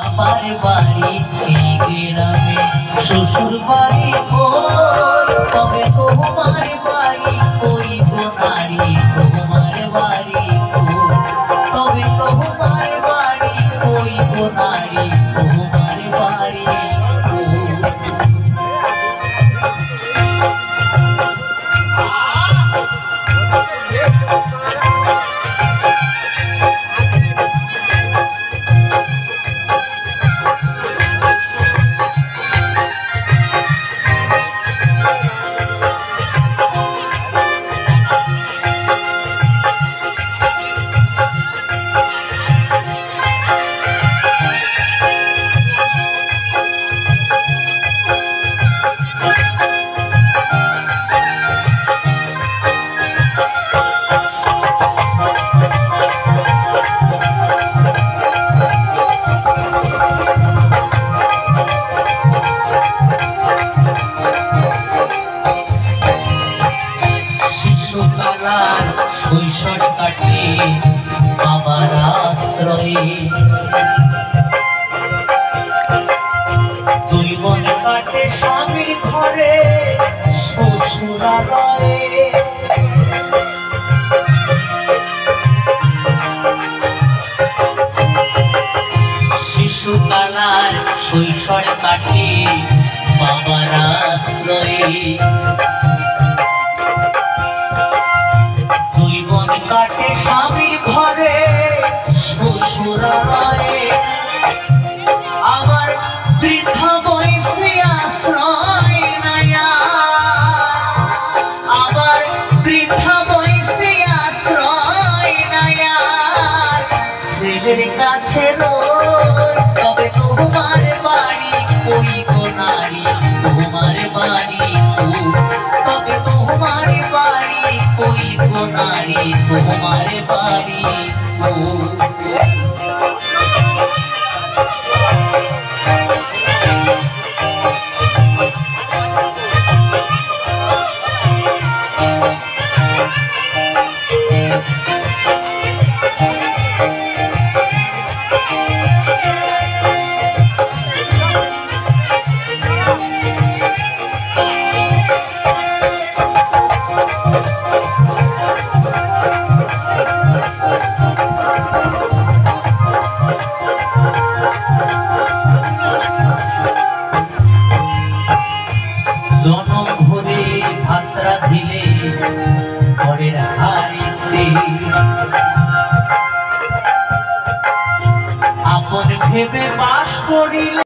আমার বাড়ি এই গ্রামে, শ্বশুর বাড়ি কই, তবে তোমার বাড়ি কই গো নারী, তোমার বাড়ি কই, তবে তোমার বাড়ি কই গো নারী, তোমার বাড়ি কই। শিশুকালার শৈশব কাটে বাবার আশ্রয়ে, জীবন কাটে স্বামীর ঘরে শ্বশুরালয়ে। শিশুকালার শৈশব কাটে বাবার আশ্রয়ে, জীবন কাটে স্বামীর ঘরে শ্বশুরালয়ে। আমার বৃদ্ধা বয়সে আশ্রয় নয়া, আমার বৃদ্ধা বয়সে আশ্রয় নয়া, ছেলের কাছে রই, তবে তোমার বাড়ি কই গো নারী, তোমার বাড়ি কই, তবে তোমার বাড়ি কই গো নারী, তোমার বাড়ি কই। জনম ভরে ভাত রাঁধিলে ঘরের হাড়িতে, আপন ভেবে বাস করিলে